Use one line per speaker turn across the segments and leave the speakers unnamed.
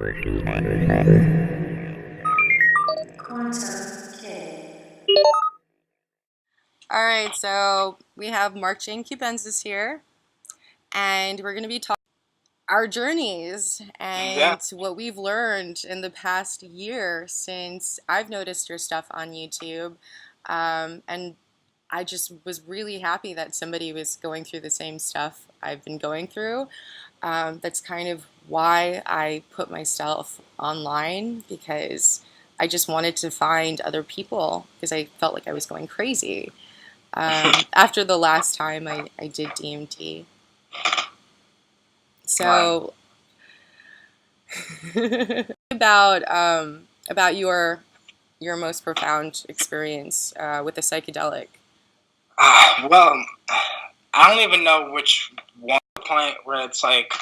All right, so we have Mark Cubensis here, and we're going to be talking our journeys
Yeah.
and what we've learned in the past year since I've noticed your stuff on YouTube. And I just was really happy that somebody was going through the same stuff I've been going through. That's kind of why I put myself online because I just wanted to find other people because I felt like I was going crazy after the last time I did DMT.
Right.
So about your most profound experience with the psychedelic.
Well, I don't even know which one point where it's like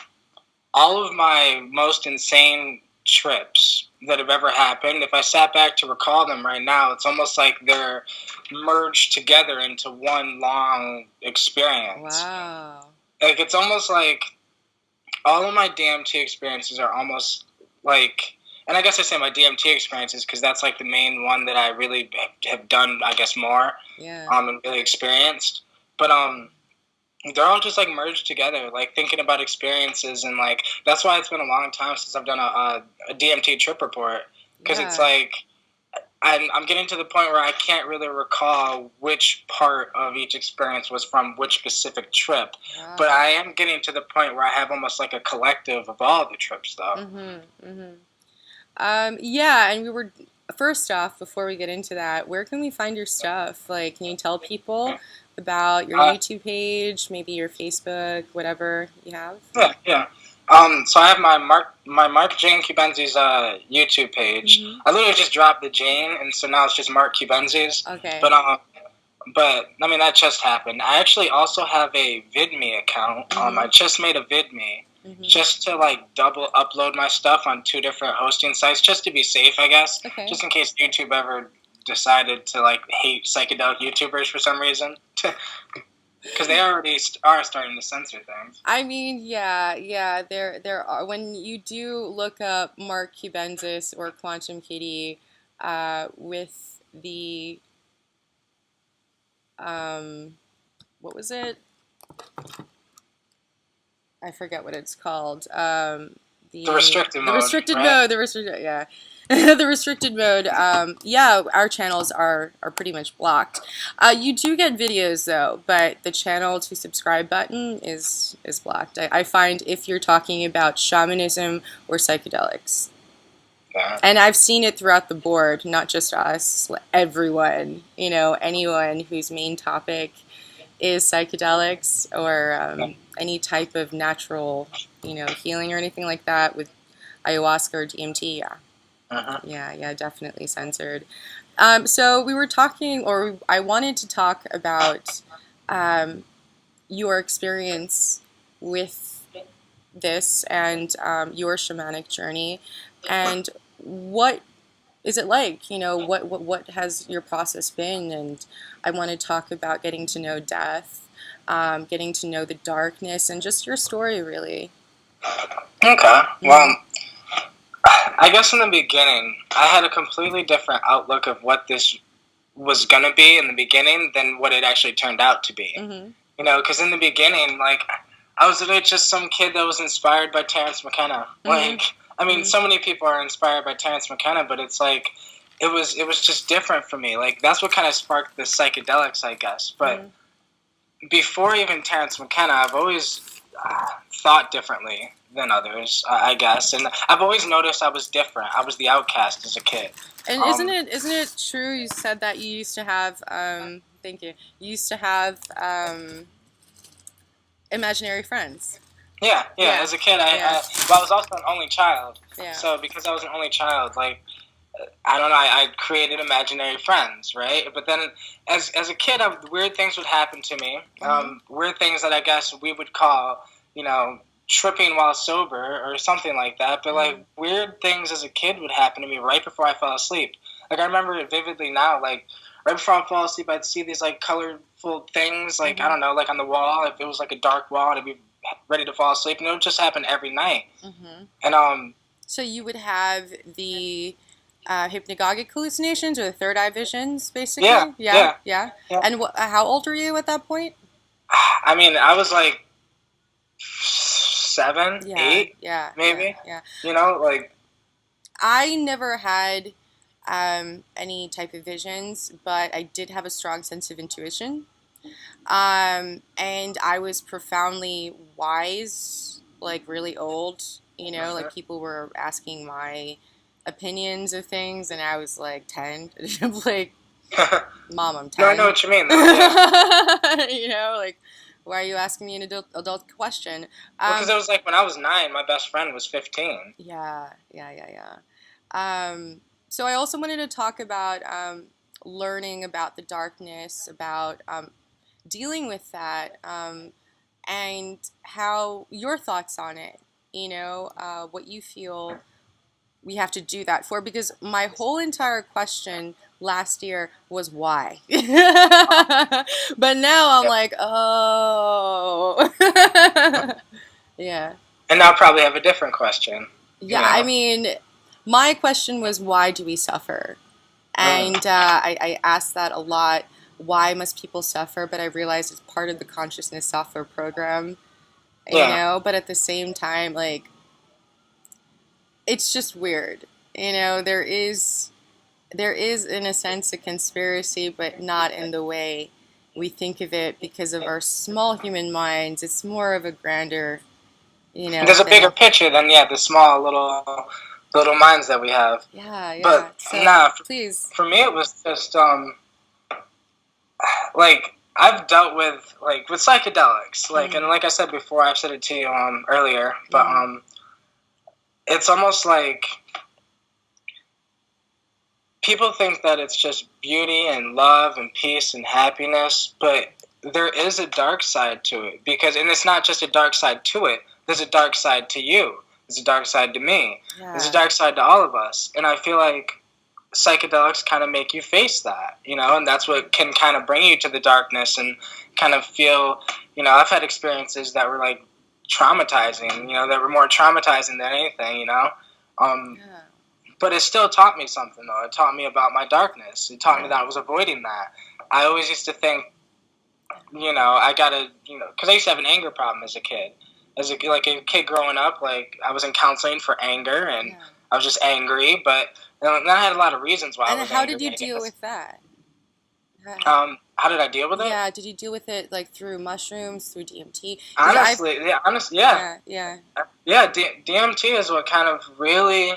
all of my most insane trips that have ever happened. If I sat back to recall them right now, it's almost like they're merged together into one long experience.
Wow.
Like it's almost like all of my DMT experiences are almost like, and I guess I say my DMT experiences because that's like the main one that I really have done, I guess, more,
Yeah.
and really experienced. But they're all just like merged together, like thinking about experiences, and like that's why it's been a long time since I've done a DMT trip report because it's
Yeah.
like I'm getting to the point where I can't really recall which part of each experience was from which specific trip.
Wow.
But I am getting to the point where I have almost like a collective of all the trips, though.
Yeah, and we were first off before we get into that, where can we find your stuff? Like, can you tell people about your YouTube page, maybe your Facebook, whatever you have?
Yeah. So I have my Mark Jane Cubensis YouTube page.
Mm-hmm.
I literally just dropped the Jane, and so now it's just Mark Cubensis.
Okay.
But I mean that just happened. I actually also have a VidMe account.
Mm-hmm.
I just made a VidMe just to like double upload my stuff on 2 different hosting sites, just to be safe, I guess.
Okay.
Just in case YouTube ever decided to like hate psychedelic YouTubers for some reason. Because they already are starting to censor things.
I mean, yeah. There are when you do look up Mark Cubensis or Quantum Kitty, with the what was it? I forget what it's called.
The restricted mode.
The restricted
right?
mode. The restricted. Yeah. The restricted mode. Yeah, our channels are pretty much blocked. You do get videos though, but the channel to subscribe button is blocked. I find if you're talking about shamanism or psychedelics.
Yeah.
And I've seen it throughout the board, not just us, everyone, anyone whose main topic is psychedelics or any type of natural, healing or anything like that with ayahuasca or DMT, yeah. Yeah, definitely censored. So we were talking, or I wanted to talk about your experience with this and your shamanic journey, and what is it like? What has your process been? And I want to talk about getting to know death, getting to know the darkness, and just your story, really.
Okay. Well, I guess in the beginning, I had a completely different outlook of what this was going to be in the beginning than what it actually turned out to be. Because in the beginning, like, I was literally just some kid that was inspired by Terrence McKenna. Like, I mean, so many people are inspired by Terrence McKenna, but it's like, it was just different for me. Like, that's what kind of sparked the psychedelics, I guess. But before even Terrence McKenna, I've always thought differently than others, I guess. And I've always noticed I was different. I was the outcast as a kid.
And isn't it true? You said that you used to have. Thank you. You used to have imaginary friends.
Yeah. As a kid, I was also an only child.
Yeah.
So because I was an only child, like, I don't know, I created imaginary friends, right? But then as a kid, weird things would happen to me. Weird things that I guess we would call, tripping while sober or something like that. But like weird things as a kid would happen to me right before I fell asleep. Like I remember it vividly now. Like right before I fall asleep, I'd see these like colorful things, like I don't know, like on the wall. If it was like a dark wall, I'd be ready to fall asleep, and it would just happen every night. And
So you would have the hypnagogic hallucinations or the third eye visions,
Yeah,
basically. Yeah,
yeah,
yeah.
yeah.
And how old are you at that point?
I mean, I was like 7,
Yeah,
8,
yeah, yeah,
maybe.
yeah.
You know, like
I never had any type of visions, but I did have a strong sense of intuition. And I was profoundly wise, like really old, like people were asking my opinions of things, and I was like 10. I'm like, Mom, I'm
no, I know
10.
what you mean, though. Yeah.
Like, why are you asking me an adult question?
Well, because it was like when I was 9, my best friend was 15.
Yeah, yeah, yeah, yeah. So I also wanted to talk about learning about the darkness, about dealing with that, and how your thoughts on it. What you feel we have to do that for. Because my whole entire question last year was why. But now I'm
Yeah.
like, oh, yeah.
And I'll probably have a different question. You
Yeah, I
know.
mean, my question was, why do we suffer?
Mm.
And I asked that a lot. Why must people suffer? But I realized it's part of the consciousness software program,
Yeah.
But at the same time, like, it's just weird. There is in a sense a conspiracy, but not in the way we think of it because of our small human minds. It's more of a grander,
There's a bigger
thing.
picture than the small little minds that we have.
Yeah, yeah.
But
So
nah,
please.
for me it was just like I've dealt with psychedelics, and
Mm,
like I said before, I've said it to you earlier, but
mm,
it's almost like people think that it's just beauty and love and peace and happiness, but there is a dark side to it, and it's not just a dark side to it. There's a dark side to you. There's a dark side to me. There's a
yeah.
dark side to all of us, and I feel like psychedelics kind of make you face that, and that's what can kind of bring you to the darkness and kind of feel, I've had experiences that were like traumatizing, that were more traumatizing than anything,
Yeah.
but it still taught me something, though. It taught me about my darkness. It taught me
Yeah.
that I was avoiding that. I always used to think, I gotta, because I used to have an anger problem as a kid. Like a kid growing up, like I was in counseling for anger, and
Yeah.
I was just angry. But then I had a lot of reasons why I
And
was
how
angry,
did you
I
deal
guess.
with that?
How did I deal with it?
Yeah, did you deal with it like through mushrooms, through DMT? Because I've,
Honestly, yeah,
yeah, yeah,
yeah. DMT is what kind of really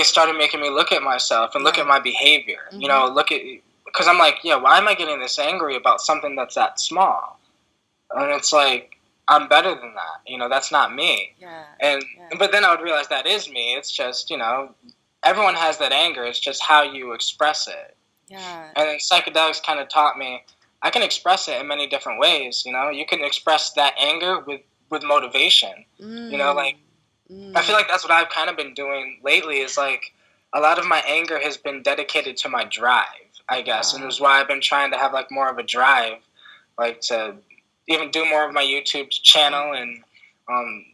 started making me look at myself and look at
yeah.
my behavior.
Mm-hmm.
Look at, because I'm like, yeah, why am I getting this angry about something that's that small? And it's like, I'm better than that. That's not me.
Yeah,
And
yeah,
but then I would realize that is me. It's just, everyone has that anger. It's just how you express it.
yeah.
And then psychedelics kind of taught me I can express it in many different ways. You can express that anger with motivation.
Mm,
Like I feel
mm,
like that's what I've kind of been doing lately. Is like a lot of my anger has been dedicated to my drive, I guess, and it
wow.
was why I've been trying to have like more of a drive, like to even do more of my YouTube channel and um,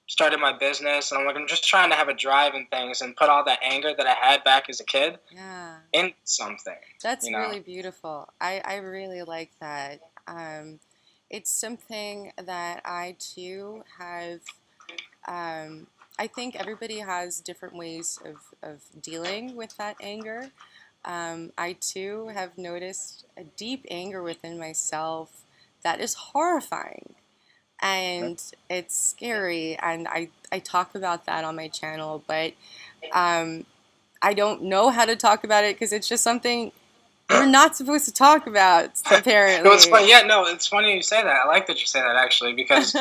started my business. And I'm just trying to have a drive in things and put all that anger that I had back as a kid
Yeah,
in something.
that's
You know.
really beautiful. I really like that. Um, it's something that I too have. Um, I think everybody has different ways of dealing with that anger. I too have noticed a deep anger within myself that is horrifying and it's scary. And I talk about that on my channel, but um, I don't know how to talk about it because it's just something you're not supposed to talk about,
No, it's
apparently.
funny. Yeah, no, it's funny you say that. I like that you say that actually because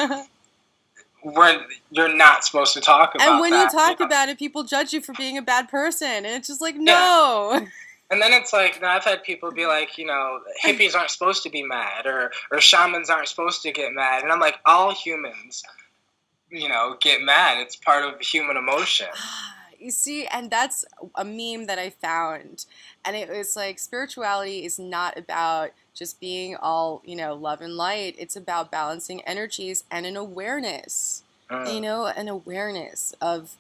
you're not supposed to talk
And
about
when you
that.
talk about it, people judge you for being a bad person. And it's just like,
Yeah.
no.
And then it's like, I've had people be like, hippies aren't supposed to be mad, or shamans aren't supposed to get mad. And I'm like, all humans, get mad. It's part of human emotion.
You see, and that's a meme that I found. And it was like, spirituality is not about just being all, love and light. It's about balancing energies and an awareness,
Mm.
an awareness of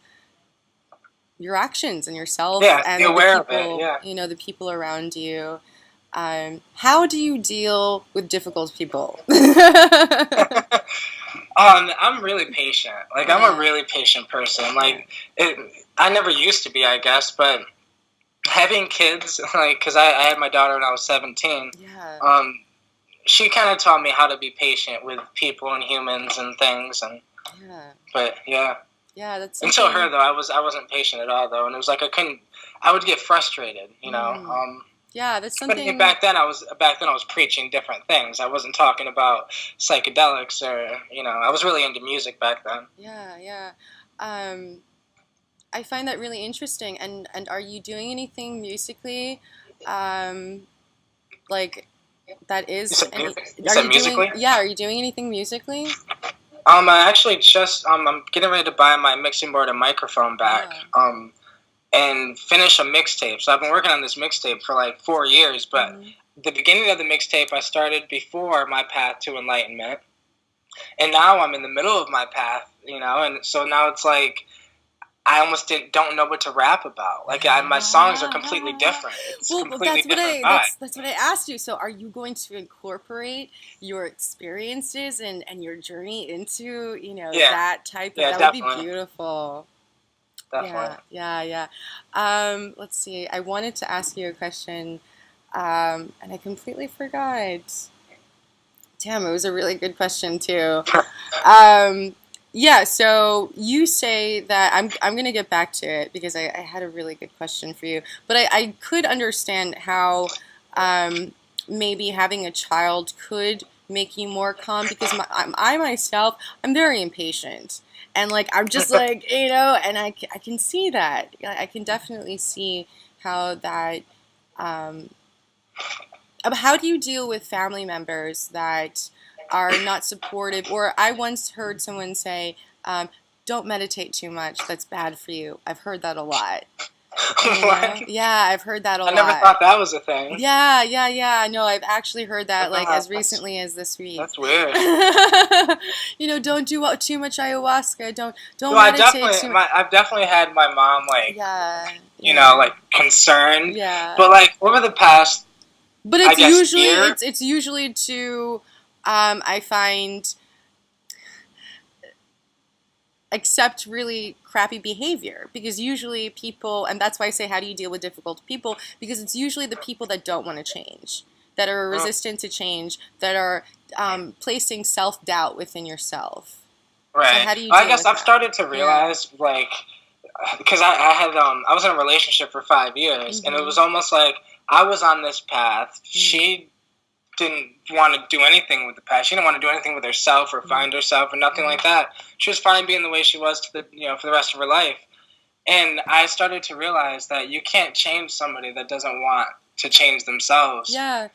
your actions and yourself
Yeah, be
and the
aware of it.
people,
Yeah.
the people around you. How do you deal with difficult people?
I'm really patient. Like I'm a
Yeah,
really patient person.
yeah,
Like it, I never used to be, I guess, but having kids, like, because I had my daughter when I was 17.
yeah,
Um, she kind of taught me how to be patient with people and humans and things. And
yeah,
but yeah,
yeah. That's
until her
something.
though, I wasn't patient at all though, and it was like I couldn't. I would get frustrated, you know.
Mm, yeah, that's
But I mean,
something.
back then I was preaching different things. I wasn't talking about psychedelics or I was really into music back then.
Yeah, yeah. Um, I find that really interesting. And are you doing anything musically, um, like that
You
is
said
any?
music? You
Are
said
you doing?
musically?
Yeah, are you doing anything musically?
I actually just I'm getting ready to buy my mixing board and microphone back.
Yeah.
And finish a mixtape. So I've been working on this mixtape for like 4 years, but
Hmm.
the beginning of the mixtape I started before my path to enlightenment, and now I'm in the middle of my path, and so now it's like I almost don't know what to rap about. Like my songs are completely different. It's a
Well, but
completely different vibe.
that's what I asked you. So, are you going to incorporate your experiences and your journey into
Yeah,
that type of?
yeah,
That would be
definitely,
beautiful.
definitely.
Yeah, yeah, yeah. Let's see. I wanted to ask you a question, and I completely forgot. Damn, it was a really good question too. Um, yeah, so you say that I'm gonna get back to it because I had a really good question for you. But I could understand how um, maybe having a child could make you more calm because I myself I'm very impatient and like I'm just like and I can see that I can definitely see how that um, how do you deal with family members that are not supportive? Or I once heard someone say, "Don't meditate too much. That's bad for you." I've heard that a lot.
What?
Yeah, I've heard that a
I never
lot.
thought that was a thing.
Yeah, yeah, yeah. No, I've actually heard that like
Ah,
as recently as this week.
that's weird.
Don't do too much ayahuasca. Don't
Well,
meditate too much.
I've definitely had my mom
Yeah, yeah,
like concerned,
yeah.
but like over the past,
But
I
it's
guess,
usually
year.
it's usually to I find accept really crappy behavior because usually people and that's why I say how do you deal with difficult people because it's usually the people that don't want to change that are
Mm,
resistant to change that are placing self-doubt within yourself. So
right.
how do you
Well, I
deal
guess
with
I've
that?
started to
Yeah.
realize, like, because I was in a relationship for 5 years, and it
Mm-hmm.
was almost like I was on this path.
Mm-hmm.
She didn't want to do anything with the path. She didn't want to do anything with herself or find herself or nothing
Mm-hmm.
like that. She was fine being the way she was for the rest of her life. And I started to realize that you can't change somebody that doesn't want to change themselves.
Yeah.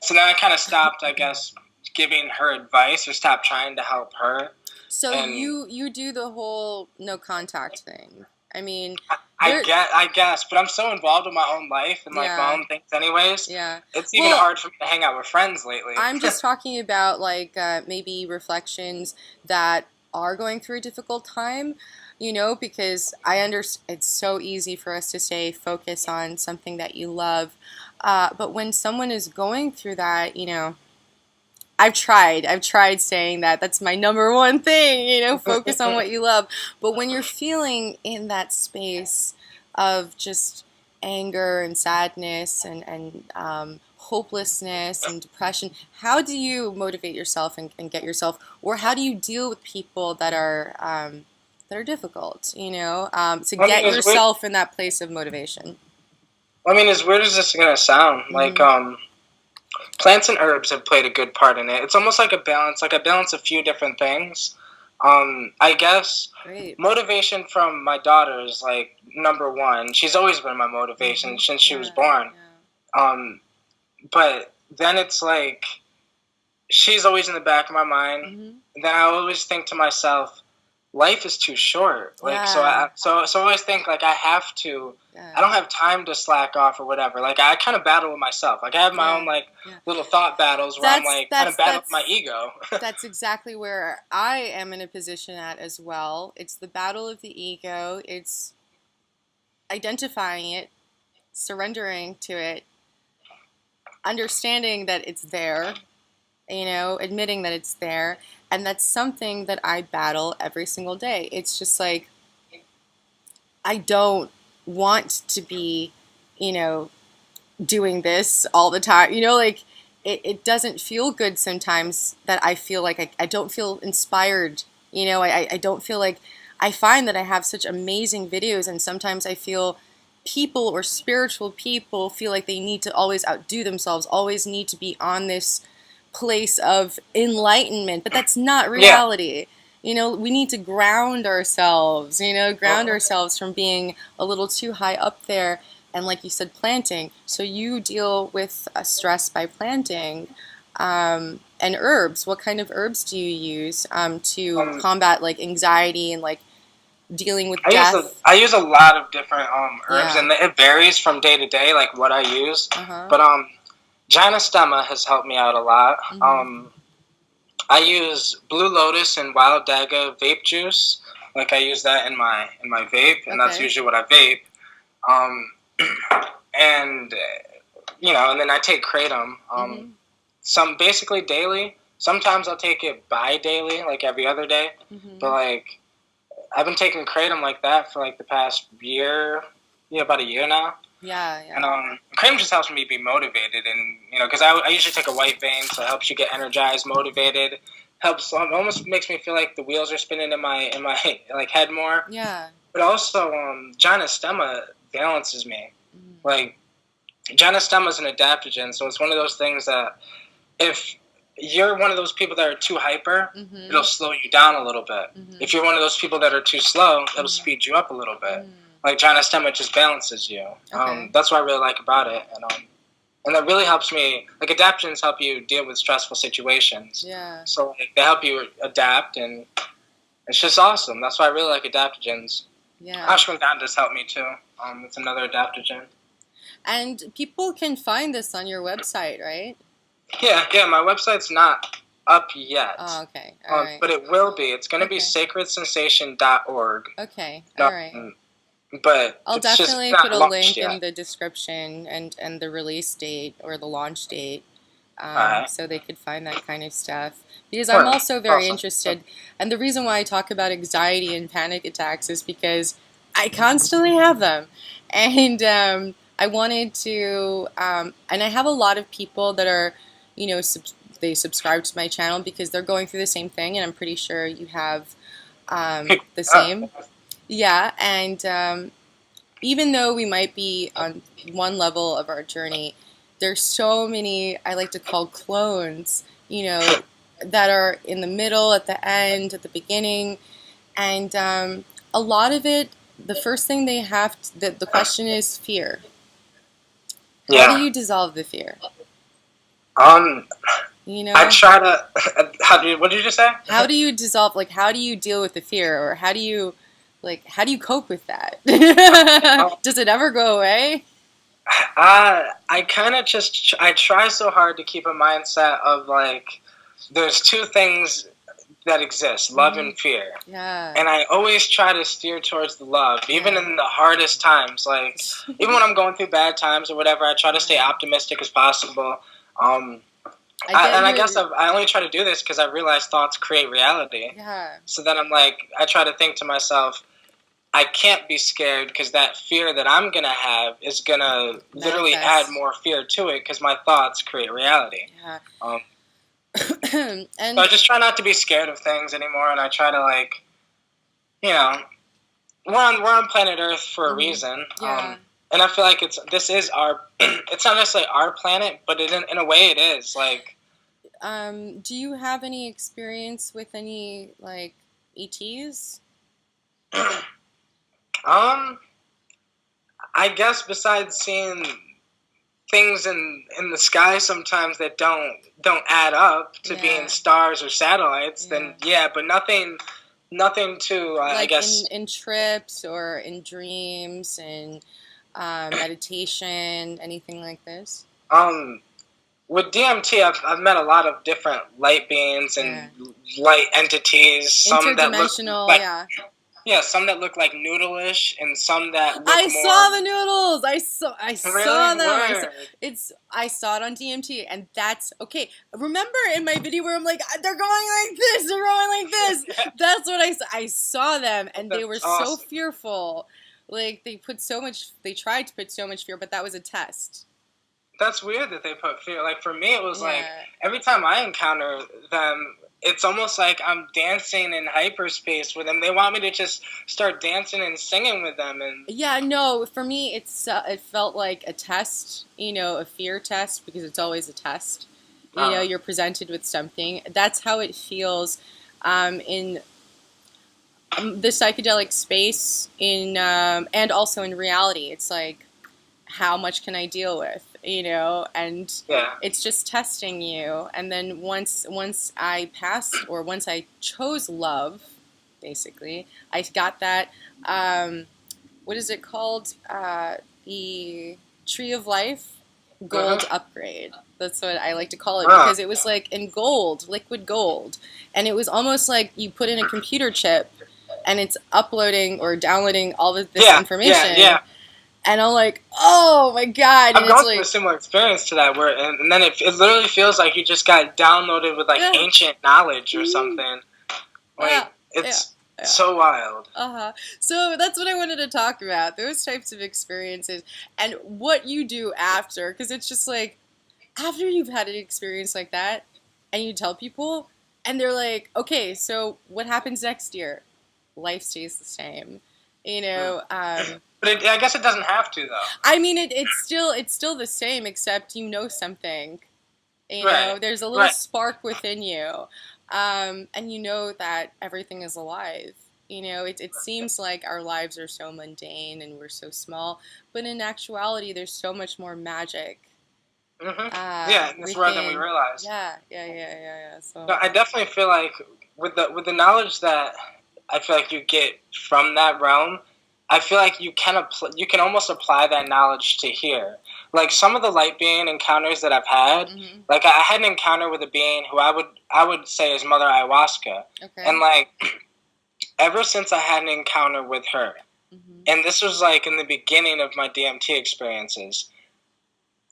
So then I kind of stopped, I guess, giving her advice or stopped trying to help her.
So
And
you do the whole no contact thing. I mean,
I
there
guess, but I'm so involved in my own life and like my
yeah.
own things, anyways.
Yeah.
It's even
Well,
hard for me to hang out with friends lately.
I'm just talking about like maybe reflections that are going through a difficult time, because I understand it's so easy for us to say focus on something that you love. But when someone is going through that, I've tried saying that. That's my number one thing, focus on what you love. But when you're feeling in that space of just anger and sadness and hopelessness and depression, how do you motivate yourself and get yourself, or how do you deal with people that are difficult, to
I mean,
get yourself in that place of motivation?
as weird as this is gonna sound, like
Mm-hmm.
plants and herbs have played a good part in it. It's almost like a balance. Like I balance a few different things. I guess
Great.
motivation from my daughter is like number one. She's always been my motivation
Mm-hmm.
since she was
Yeah,
born.
yeah.
Um, but then it's like she's always in the back of my mind.
Mm-hmm.
And then I always think to myself, life is too short. Like
Yeah,
so I always think like I have to. I
yeah,
don't have time to slack off or whatever. Like I kind of battle with myself. Like I have my
yeah,
own like
yeah.
little thought battles where I'm
That's
like kind of
that's
battle with my
that's
ego.
that's exactly where I am in a position at as well. It's the battle of the ego. It's identifying it, surrendering to it, understanding that it's there, admitting that it's there. And that's something that I battle every single day. It's just like, I don't want to be, you know, doing this all the time. Like it doesn't feel good sometimes that I feel like I don't feel inspired. I don't feel like I find that I have such amazing videos, and sometimes I feel people or spiritual people feel like they need to always outdo themselves, always need to be on this place of enlightenment, but that's not
Yeah.
reality. We need to ground ourselves, ground ourselves from being a little too high up there. And like you said, planting. So you deal with stress by planting. And herbs. What kind of herbs do you use to combat like anxiety and like dealing with death?
I use a lot of different herbs,
Yeah.
and it varies from day to day, like what I use.
Uh-huh.
But Gynostema has helped me out a lot.
Mm-hmm.
I use Blue Lotus and Wild Daga vape juice. Like I use that in my vape, and that's
Okay.
usually what I vape. Um, and and then I take kratom.
Mm-hmm.
Some basically daily. Sometimes I'll take it bi-daily, like every other day.
Mm-hmm.
But like I've been taking kratom like that for like the past year, about a year now.
Yeah,
And
yeah.
kratom just helps me be motivated, and because I usually take a white vein, so it helps you get energized, motivated. Helps almost makes me feel like the wheels are spinning in my like head more.
Yeah.
But also, Gynostema balances me.
Mm-hmm.
Like Gynostema is an adaptogen, so it's one of those things that if you're one of those people that are too hyper,
Mm-hmm.
it'll slow you down a little bit.
Mm-hmm.
If you're one of those people that are too slow, it'll
Mm-hmm.
speed you up a little bit.
Mm-hmm.
Like Gynostema just balances you.
Okay.
That's what I really like about it, and that really helps me. Like adaptogens help you deal with stressful situations.
Yeah.
So like, they help you adapt, and it's just awesome. That's why I really like adaptogens.
Yeah.
Ashwagandha's helped me too. It's another adaptogen.
And people can find this on your website, right?
Yeah. My website's not up yet.
Oh, okay. All right.
But it will be. It's going to be
Okay.
sacredsensation.org.
Okay. All right.
But
I'll
it's
definitely
just
put a
not
link
launched
in
yet.
the description and the release date or the launch date,
Alright.
so they could find that kind of stuff. Because I'm also very
Awesome.
interested, and the reason why I talk about anxiety and panic attacks is because I constantly have them, and I wanted to, and I have a lot of people that are, they subscribe to my channel because they're going through the same thing, and I'm pretty sure you have the same. Yeah, and even though we might be on one level of our journey, there's so many, I like to call clones, that are in the middle, at the end, at the beginning, and a lot of it, the first thing they have, the question is fear. How do you dissolve the fear?
I try to. What did you just say?
How do you dissolve? Like, how do you deal with the fear, or how do you cope with that? Does it ever go away?
I kind of I try so hard to keep a mindset of like, there's two things that exist: love and fear.
Yeah.
And I always try to steer towards the love, even in the hardest times. Like, even when I'm going through bad times or whatever, I try to stay optimistic as possible. I guess I only try to do this because I realize thoughts create reality.
Yeah.
So then I'm like, I try to think to myself, I can't be scared because that fear that I'm going to have is going to literally add more fear to it because my thoughts create reality.
Yeah.
And so I just try not to be scared of things anymore, and I try to, like, we're on planet Earth for a reason.
Yeah.
And I feel like this is our, it's not necessarily our planet, but in a way it is. Like,
do you have any experience with any, like, ETs?
I guess besides seeing things in the sky sometimes that don't add up to being stars or satellites, then but nothing to
like,
I guess
in trips or in dreams and meditation, anything like this.
With DMT, I've met a lot of different light beings and light entities. Some that look
Interdimensional,
like, Yeah, some that look like noodleish and some that look
I saw
more.
the noodles. I saw
Really?
them.
Word.
I saw it on DMT, and that's okay. Remember in my video where I'm like, they're going like this, they're going like this. That's what I saw. I saw them, and they were
That's
so
awesome.
fearful. Like they tried to put so much fear, but that was a test.
That's weird that they put fear. Like for me, it was like
Yeah.
every time I encounter them, it's almost like I'm dancing in hyperspace with them. They want me to just start dancing and singing with them, and
Yeah, no, for me, it felt like a test, a fear test, because it's always a test.
uh,
You're presented with something. That's how it feels in the psychedelic space, and also in reality. It's like, how much can I deal with, and
yeah.
it's just testing you. And then once I passed, or once I chose love, basically, I got that. What is it called? The Tree of Life gold
Uh-huh.
upgrade. That's what I like to call it,
Uh,
because it was like in gold, liquid gold. And it was almost like you put in a computer chip and it's uploading or downloading all of this
yeah, yeah,
information.
yeah.
And I'm like, oh my God. And
I've
it's
gone through a
like,
similar experience to that, where and then it literally feels like you just got downloaded with like
yeah,
ancient knowledge or
mhm,
something.
yeah,
Like
yeah,
it's
yeah.
so wild.
Uh-huh. So that's what I wanted to talk about, those types of experiences and what you do after. Because it's just like, after you've had an experience like that and you tell people and they're like, okay, so what happens next year? Life stays the same. You
Hmm.
know,
But I guess it doesn't have to though.
I mean, it's still the same, except something.
Right,
There's a little
right.
spark within you, and you know that everything is alive. It seems like our lives are so mundane and we're so small, but in actuality, there's so much more magic
Hmm. Yeah, and it's rare than we
within.
realize.
Yeah, yeah, yeah, yeah, yeah. So,
No, I definitely feel like with the knowledge that I feel like you get from that realm, I feel like you can almost apply that knowledge to here. Like some of the light being encounters that I've had,
hmm,
like I had an encounter with a being who I would say is Mother Ayahuasca, and
okay.
like ever since I had an encounter with her,
Hmm.
and this was like in the beginning of my DMT experiences.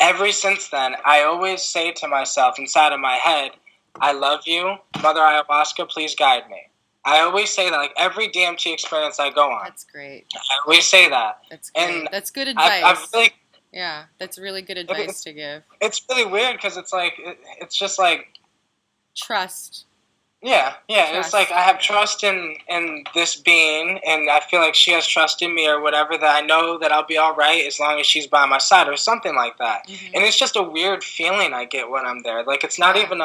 Ever since then, I always say to myself inside of my head, I love you, Mother Ayahuasca, please guide me. I always say that, like every DMT experience I go on.
That's great.
I always say that.
That's
And
great. That's good
I've
advice.
really,
Yeah, that's really good
it,
advice to give.
it's really weird because it's like, it's just like,
Trust.
yeah, yeah. It's like
Trust.
I have trust in this being, and I feel like she has trust in me or whatever. That I know that I'll be all right as long as she's by my side or something like that.
Hmm.
And it's just a weird feeling I get when I'm there. Like it's not
Yeah.
even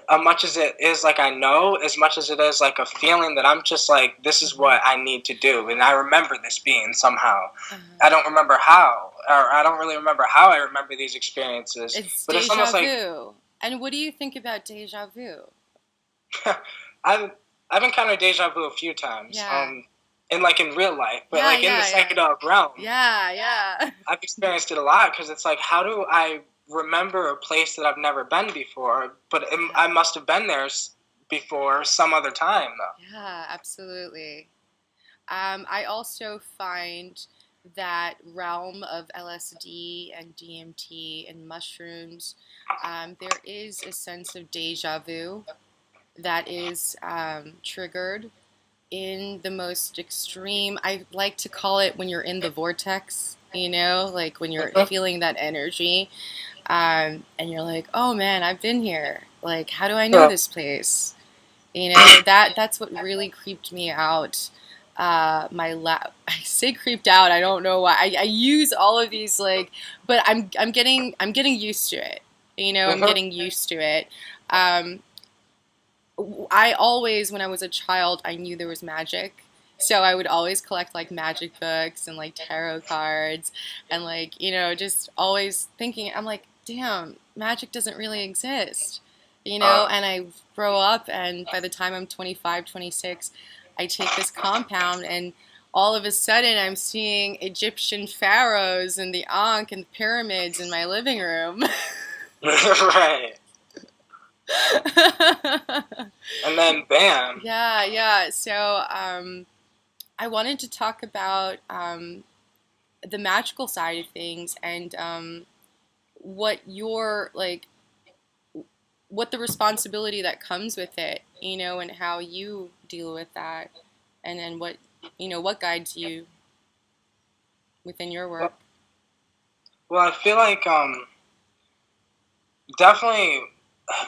a much as it is like I know, as much as it is like a feeling that I'm just like this is
Hmm.
what I need to do, and I remember this being somehow. I
Uh-huh.
don't remember how, or I don't really remember how I remember these experiences,
It's
but it's
deja
almost like
vu. And what do you think about deja vu?
I've I've encountered deja vu a few times,
Yeah.
in like in real life, but
Yeah,
like in the
yeah, yeah.
psychedelic realm,
Yeah, yeah.
I've experienced it a lot because it's like, how do I remember a place that I've never been before? But I
Yeah.
must have been there before some other time though.
Yeah, absolutely. I also find that realm of LSD and DMT and mushrooms, there is a sense of deja vu that is triggered in the most extreme. I like to call it when you're in the vortex, like when you're
Mhm.
feeling that energy, and you're like, oh man, I've been here. Like, how do I know
Yeah.
this place? That's what really creeped me out. I say creeped out. I don't know why. I use all of these like, but I'm getting used to it. I'm
Mhm.
getting used to it. Um, I always, when I was a child, I knew there was magic. So I would always collect like magic books and like tarot cards and like, just always thinking, I'm like, damn, magic doesn't really exist.
Uh,
And I grow up and by the time I'm 25, 26, I take this compound and all of a sudden I'm seeing Egyptian pharaohs and the Ankh and the pyramids in my living room.
right. And then bam.
Yeah, yeah. So, I wanted to talk about the magical side of things and what your like what the responsibility that comes with it, and how you deal with that, and then what guides you within your work.
Well, well, I feel like definitely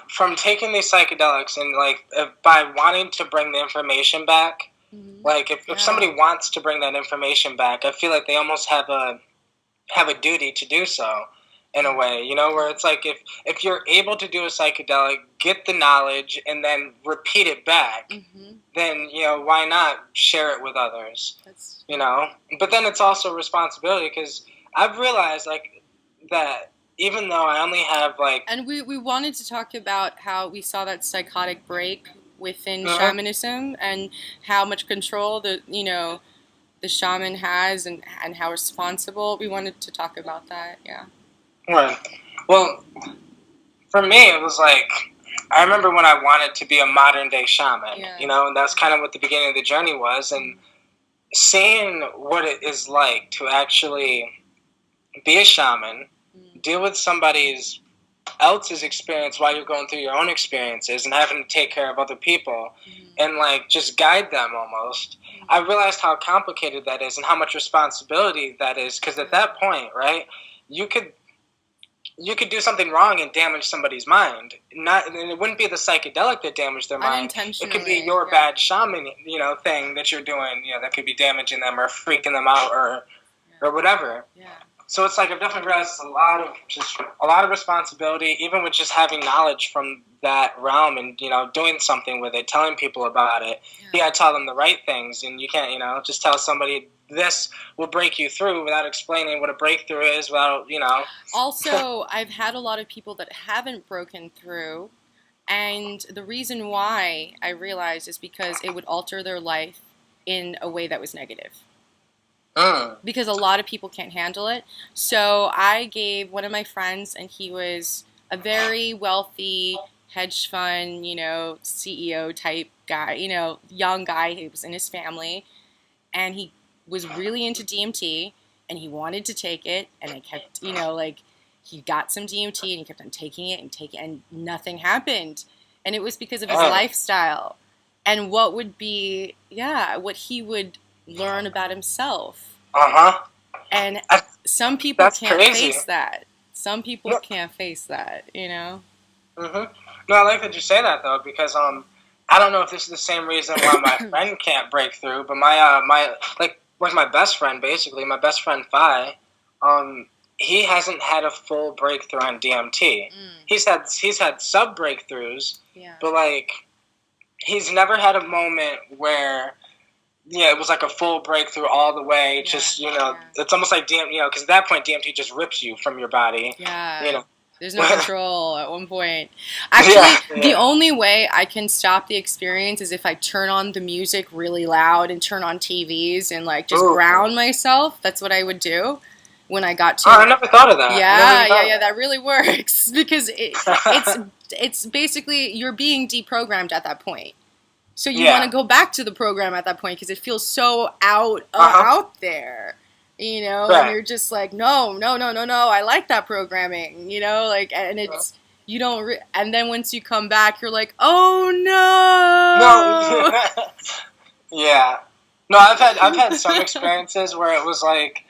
from taking these psychedelics and like by wanting to bring the information back,
Hmm.
like if somebody
Yeah.
wants to bring that information back, I feel like they almost have a duty to do so in a
Yeah.
way, you know, where
Yeah.
it's like if you're able to do a psychedelic, get the knowledge and then repeat it back,
Hmm.
then why not share it with others,
That's
you know? But then it's also a responsibility because I've realized like that even though I only have like
And we wanted to talk about how we saw that psychotic break within
mhm,
shamanism and how much control the shaman has and how responsible we wanted to talk about that. Yeah.
right. Well, for me it was like I remember when I wanted to be a modern day shaman,
Yeah.
and that's kind of what the beginning of the journey was. And seeing what it is like to actually be a shaman,
Mm.
deal with somebody's else's experience while you're going through your own experiences and having to take care of other people
Mm.
and like just guide them almost. I
Mm.
realized how complicated that is and how much responsibility that is because at
Yeah.
that point, right, you could you could do something wrong and damage somebody's mind. Not, and it wouldn't be the psychedelic that damaged their mind. It could be
Unintentionally.
your
Yeah.
bad shaman, thing that you're doing, that could be damaging them or freaking them out
Yeah.
or whatever.
Yeah.
So it's like I've definitely realized it's a lot of responsibility, even with just having knowledge from that realm and doing something with it, telling people about it. You
Yeah.
gotta tell them the right things, and you can't just tell somebody this will break you through without explaining what a breakthrough is, without
Also, I've had a lot of people that haven't broken through, and the reason why I realized is because it would alter their life in a way that was negative.
Mm.
Because a lot of people can't handle it. So I gave one of my friends, and he was a very wealthy hedge fund, CEO type guy, young guy who was in his family, and he was really into DMT, and he wanted to take it, and I kept, he got some DMT and he kept on taking it and taking it, and nothing happened. And it was because of his
Mm.
lifestyle and what he would learn about himself.
Uh-huh.
And some people
That's
can't
crazy.
face that. Some people
No,
can't face that.
mm-hmm. No, I like that you say that though, because I don't know if this is the same reason why my friend can't break through, but my like my best friend, basically my best friend Phi, he hasn't had a full breakthrough on DMT.
Mm,
He's had sub breakthroughs,
yeah,
but like he's never had a moment where it was like a full breakthrough all the way.
yeah,
Just
yeah,
it's almost like because at that point DMT just rips you from your body. You
yeah.
know.
There's no control at one point.
Yeah,
Actually, the
yeah.
only way I can stop the experience is if I turn on the music really loud and turn on TVs and like just
Ooh.
ground myself. That's what I would do when I got
Oh, I
to.
never thought of that. I never
Yeah,
even
yeah,
thought
yeah. That really works because it's
of
it's basically you're being deprogrammed at that point. So you want to
Yeah.
go back to the program at that point because it feels so
Uh-huh.
out there, and
Right.
you're just like, no, no, no, no, no. I like that programming, like, and
Uh-huh.
it's you don't, and then once you come back, you're like, oh
No.
no.
Yeah. No, I've had some experiences where it was like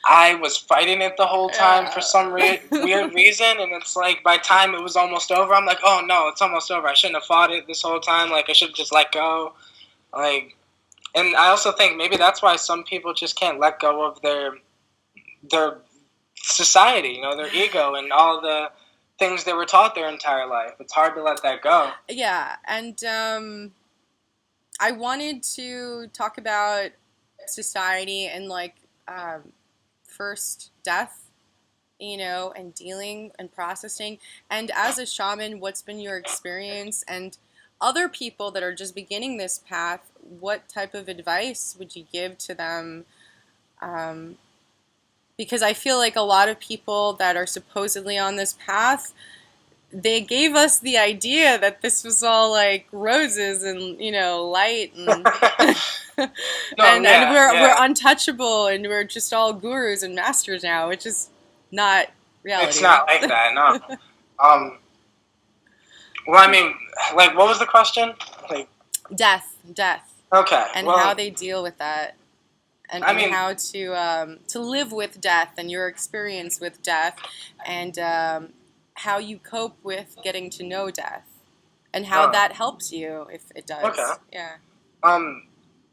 I was fighting it the whole time for
Yeah.
some weird reason, and it's like by the time it was almost over, I'm like, oh no, it's almost over. I shouldn't have fought it this whole time. Like I should have just let go. Like, and I also think maybe that's why some people just can't let go of their society, their ego and all the things they were taught their entire life. It's hard to let that go.
Yeah, and I wanted to talk about society and like first death, and dealing and processing. And as a shaman, what's been your experience? And other people that are just beginning this path, what type of advice would you give to them? Um, because I feel like a lot of people that are supposedly on this path, they gave us the idea that this was all like roses and light and
No,
and
yeah,
we're
yeah.
untouchable and we're just all gurus and masters now, which is not
It's
reality.
not like that. No. Um. Well, I mean, like, what was the question? Like,
Death,
okay.
and how
Well,
they deal with that,
I
and
mean,
how to live with death and your experience with death, and how you cope with getting to know death, and how
uh,
that helps you if it
okay.
does. Yeah.
Um.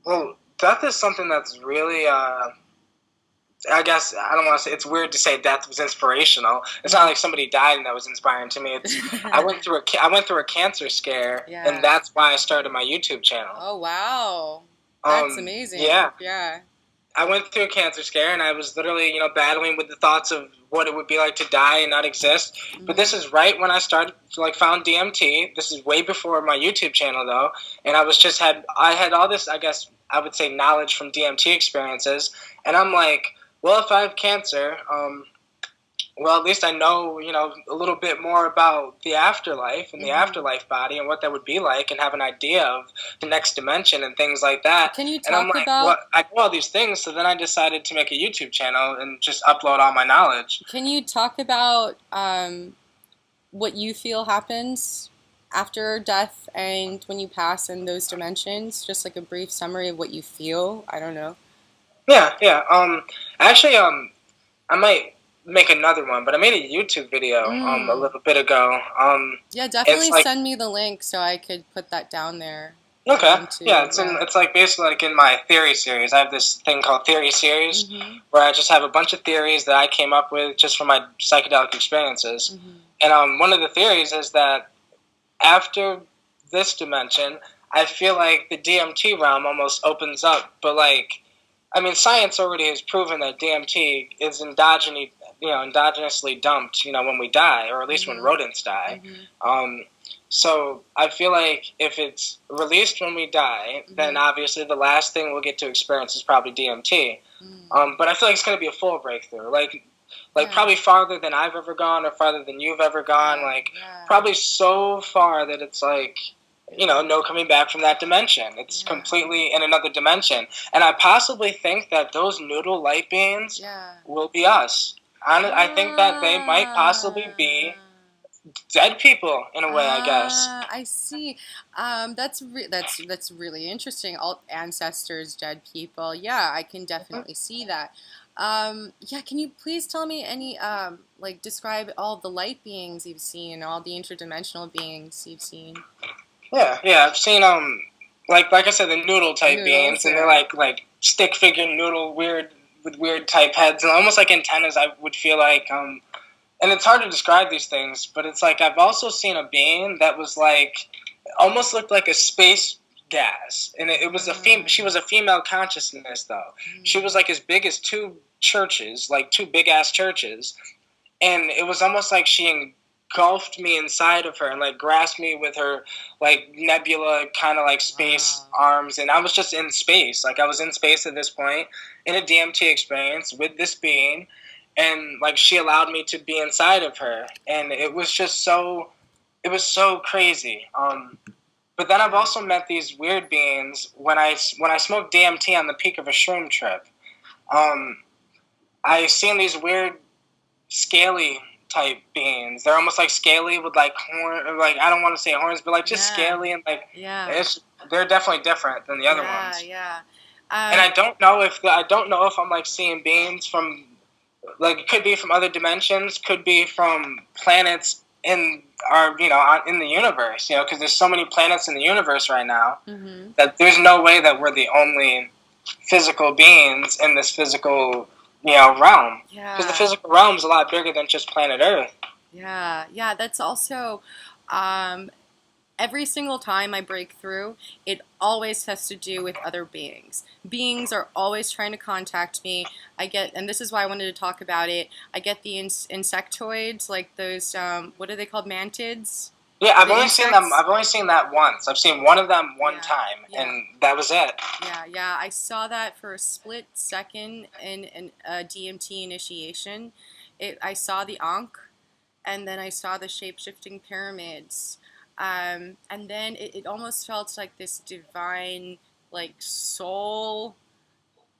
Well, death is something that's really. I guess I don't want to say it's weird to say death was inspirational. It's not like somebody died and that was inspiring to me. It's I went through a cancer scare, and
Yeah.
that's why I started my YouTube channel.
Oh wow, that's amazing.
Yeah,
Yeah.
I went through a cancer scare, and I was literally, battling with the thoughts of what it would be like to die and not exist. But this
Hmm.
is right when I started, like, found DMT. This is way before my YouTube channel, though, and I had all this, I guess I would say, knowledge from DMT experiences, and I'm like, well, if I have cancer, well, at least I know, a little bit more about the afterlife and the
Hmm.
afterlife body and what that would be like, and have an idea of the next dimension and things like that.
Can you
And I'm
talk
like, well,
about
I know all these things, so then I decided to make a YouTube channel and just upload all my knowledge.
Can you talk about what you feel happens after death and when you pass in those dimensions? Just like a brief summary of what you feel. I don't know.
Yeah, yeah. Actually, I might make another one, but I made a YouTube video a
Mm.
little bit ago.
Yeah,
It's
definitely
like,
send me the link so I could put that down there for
okay,
them
yeah,
to. Yeah.
it's like basically like in my theory series. I have this thing called theory series
Mhm.
where I just have a bunch of theories that I came up with just from my psychedelic experiences.
Mhm.
And one of the theories is that after this dimension, I feel like the DMT realm almost opens up. But, like, I mean, science already has proven that DMT is endogenously dumped, when we die, or at least when
Mhm.
rodents die.
Mhm.
Um, so I feel like if it's released when we die, then
Mhm.
obviously the last thing we'll get to experience is probably DMT.
Mm.
But I feel like it's going to be a full breakthrough. Like
Yeah.
probably farther than I've ever gone, or farther than you've ever gone.
Yeah.
Like,
Yeah.
probably so far that it's like, no coming back from that dimension. It's
Yeah.
completely in another dimension. And I possibly think that those noodle light beings
Yeah.
will be us. I think that they might possibly be
Ah.
dead people in a way, I guess.
Ah, I see. That's really interesting. All ancestors, dead people. Yeah, I can definitely see that. Yeah, can you please tell me any like describe all the light beings you've seen, all the interdimensional beings you've seen?
Yeah, yeah. I've seen like I said, the noodle type
Noodles,
beings, and they're
yeah.
like stick figure noodle, weird with weird type heads, and almost like antennas. I would feel like and it's hard to describe these things, but it's like I've also seen a being that was like almost looked like a space gas, and it was she was a female consciousness though. She was like as big as two churches, like two big ass churches, and it was almost like she engulfed me inside of her and like grasped me with her like nebula kind of like space
Wow.
arms, and I was just in space. Like I was in space at this point in a DMT experience with this being, and like she allowed me to be inside of her, and it was so crazy. But then I've also met these weird beings when I smoked DMT on the peak of a shroom trip. Um, I seen these weird scaly type beings. They're almost like scaly with like horn, like I don't want to say horns, but like just
Yeah.
scaly, and like
Yeah.
it's they're definitely different than the other
Yeah.
ones.
Yeah.
And
Um,
I don't know if I'm like seeing beings from, like, it could be from other dimensions, could be from planets in our in the universe, because there's so many planets in the universe right now
mhm.
that there's no way that we're the only physical beings in this physical realm, because the
Yeah.
physical realm is a lot bigger than just planet Earth.
Yeah. Yeah. That's also um, every single time I break through, it always has to do with other beings. Beings are always trying to contact me. And this is why I wanted to talk about it. I get the insectoids, like those, what are they called? Mantids?
Yeah,
The insects?
I've only seen that once. I've seen one of them one
Yeah,
time,
yeah,
and that was it.
yeah. I saw that for a split second in a DMT initiation. I saw the Ankh. and then I saw the shape-shifting pyramids. And then it almost felt like this divine, like, soul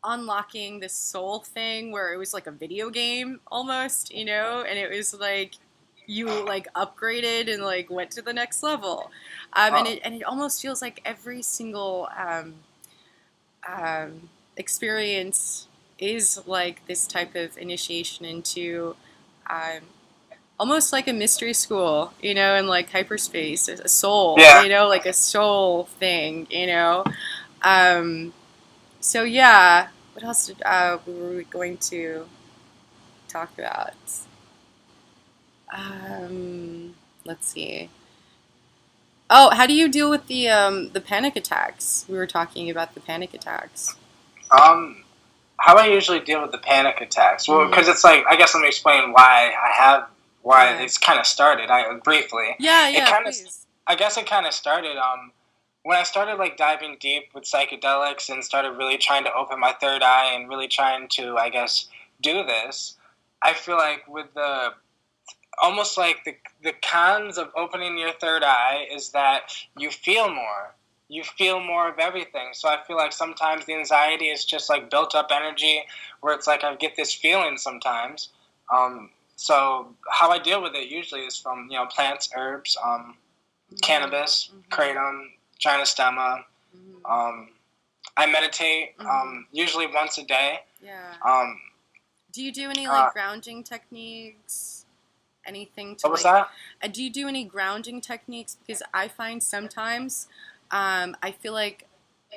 unlocking this soul thing where it was like a video game almost, and it was like you like upgraded and like went to the next level. And it almost feels like every single experience is like this type of initiation into um, almost like a mystery school, and like hyperspace, a soul,
Yeah.
like a soul thing. Um, so yeah, what else were we going to talk about? Let's see. Oh, how do you deal with the panic attacks? We were talking about the panic attacks.
How I usually deal with the panic attacks? Well,
Mm-hmm.
because it's like, I guess let me explain why
Yeah.
it's kind of started. Briefly. It
Yeah,
kind of,
please.
I guess it kind of started when I started like diving deep with psychedelics and started really trying to open my third eye and really trying to, I guess, do this. I feel like with the almost like the cons of opening your third eye is that you feel more. You feel more of everything. So I feel like sometimes the anxiety is just like built up energy where it's like I get this feeling sometimes. So how I deal with it usually is from, plants, herbs, cannabis,
Mm-hmm.
kratom, China stemma.
Mm-hmm.
I meditate
Mm-hmm.
usually once a day.
Yeah.
Um,
Do you do any like grounding techniques? Anything to
what was
like?
that?
Do you do any grounding techniques? Because I find sometimes I feel like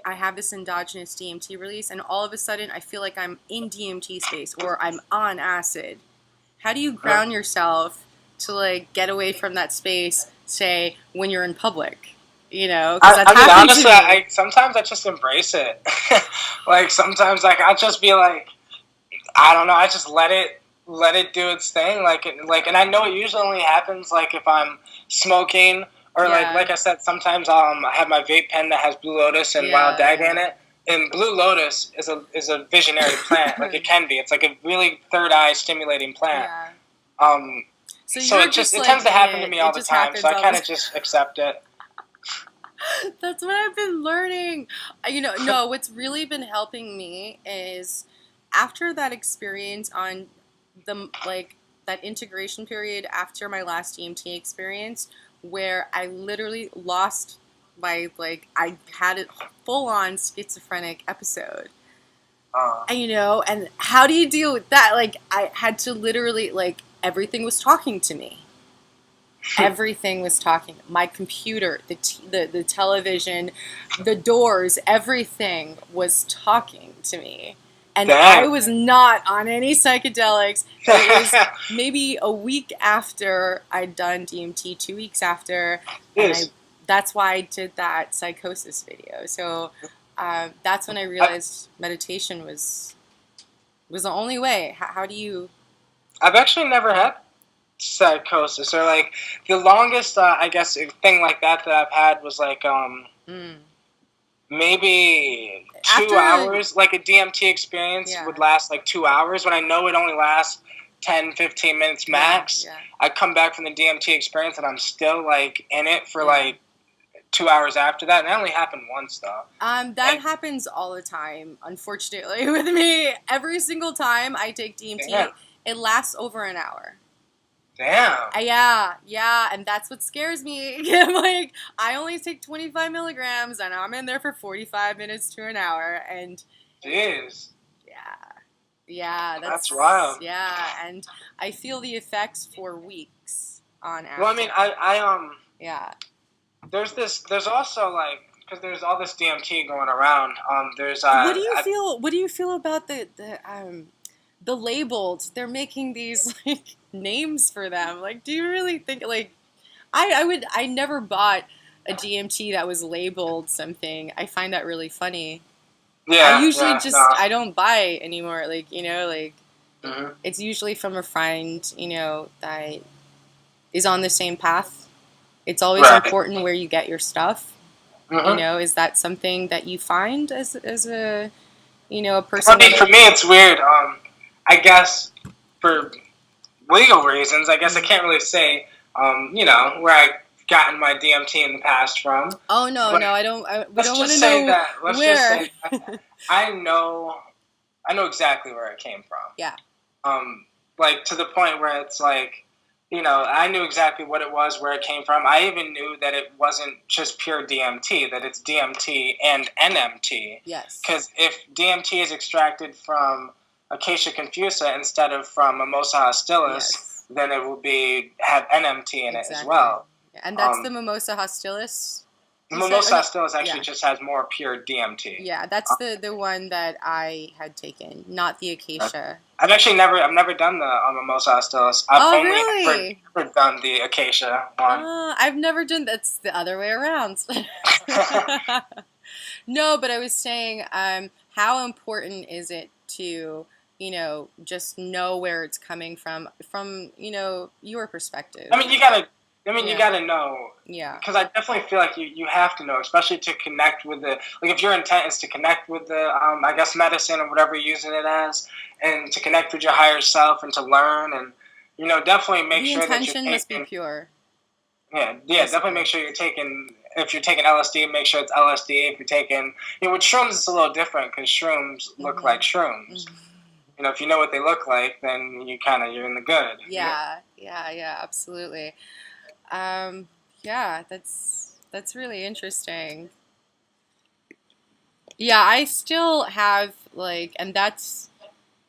I have this endogenous DMT release, and all of a sudden I feel like I'm in DMT space or I'm on acid. How do you ground yourself to like get away from that space, say when you're in public? Because that's
I mean,
happened to
honestly,
me.
sometimes I just embrace it. Like sometimes, like I'll just be like, I don't know. I just let it do its thing. And I know it usually only happens like if I'm smoking or
Yeah,
like I said, sometimes I have my vape pen that has blue lotus and wild
yeah,
dag in
yeah.
it. And blue lotus is a visionary plant. Like it can be. It's like a really third eye stimulating plant.
Yeah.
Um,
So
so
you're just
it
like
tends to
in
happen to
it.
me
It
all the
just
time. So
happens
I
all
kind
the
of just accept it.
That's what I've been learning. No, what's really been helping me is after that experience on the like that integration period after my last DMT experience where I literally lost my like I had a full on schizophrenic episode.
Uh,
And how do you deal with that? Like I had to literally like everything was talking to me. Everything was talking. My computer, the television, the doors, everything was talking to me. And I
Damn.
was not on any psychedelics. It was maybe a week after I'd done DMT, 2 weeks after, and I
Yes.
that's why I did that psychosis video. So that's when I
I,
realized meditation was the only way. How do you?
I've actually never had psychosis or like the longest I guess thing like that I've had was like
Mm.
maybe two
After,
hours. Like a DMT experience
yeah,
would last like 2 hours when I know it only lasts 10, 15 minutes
yeah,
max.
yeah,
I come back from the DMT experience and I'm still like in it for
yeah.
like 2 hours after that, and that only happened once though.
That
And
happens all the time, unfortunately, with me. Every single time I take
damn,
DMT, it lasts over an hour.
damn,
Yeah, and that's what scares me. I'm like, I only take 25 milligrams, and I'm in there for 45 minutes to an hour, and
jeez,
yeah, yeah,
that's wild.
and I feel the effects for weeks on
Well, I mean,
after. Yeah.
there's also like, because there's all this DMT going around. There's
What do you feel? What do you feel about the labeled? They're making these like names for them. Like, do you really think like I never bought a DMT that was labeled something. I find that really funny. I
yeah,
usually
yeah,
just
no,
I don't buy anymore. Like like
hmm,
it's usually from a friend that is on the same path. It's always
right,
important where you get your stuff.
hmm.
Is that something that you find as a a
I
person
mean,
that
for me, it's weird. I guess for legal reasons. I guess I can't really say, where I gotten my DMT in the past from.
Oh no,
But
no, I don't. We
let's
don't want
just
to
say
know
that. Let's just
where.
say that I know exactly where it came from.
Yeah.
Like to the point where it's like, I knew exactly what it was, where it came from. I even knew that it wasn't just pure DMT, that it's DMT and NMT.
Yes.
Because if DMT is extracted from Acacia confusa instead of from Mimosa hostilis,
Yes.
then it will have NMT in it as
Exactly.
well.
And that's the Mimosa hostilis.
Mimosa hostilis actually just has more pure DMT.
Yeah, that's the one that I had taken, not the Acacia.
I've never done the Mimosa hostilis. I've
really?
ever done the Acacia one.
I've never done. That's the other way around. No, but I was saying, how important is it to, just know where it's coming from, your perspective?
I mean, you gotta know.
Yeah.
Because I definitely feel like you have to know, especially to connect with if your intent is to connect with I guess medicine or whatever you're using it as, and to connect with your higher self and to learn and, definitely make sure that
the intention must be pure.
Yeah, definitely make sure you're taking, if you're taking LSD, make sure it's LSD. If you're taking, with shrooms, it's a little different because shrooms look like shrooms. Mm-hmm. If you know what they look like, then you're in the good.
Yeah, absolutely. Yeah, that's really interesting. Yeah, I still have and that's,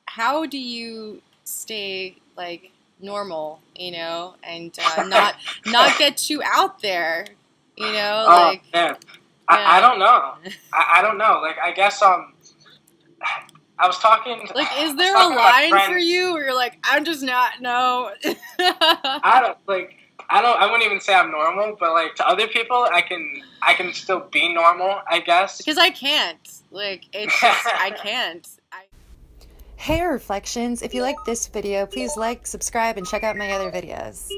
how do you stay normal, and not get too out there,
Oh, man. I don't know. I don't know. I guess I was talking.
Is there a line for you where you're like, I'm just not, no.
I wouldn't even say I'm normal, but to other people, I can still be normal, I guess.
Because I can't. It's just, I can't.
Hey Reflections, if you like this video, please like, subscribe, and check out my other videos.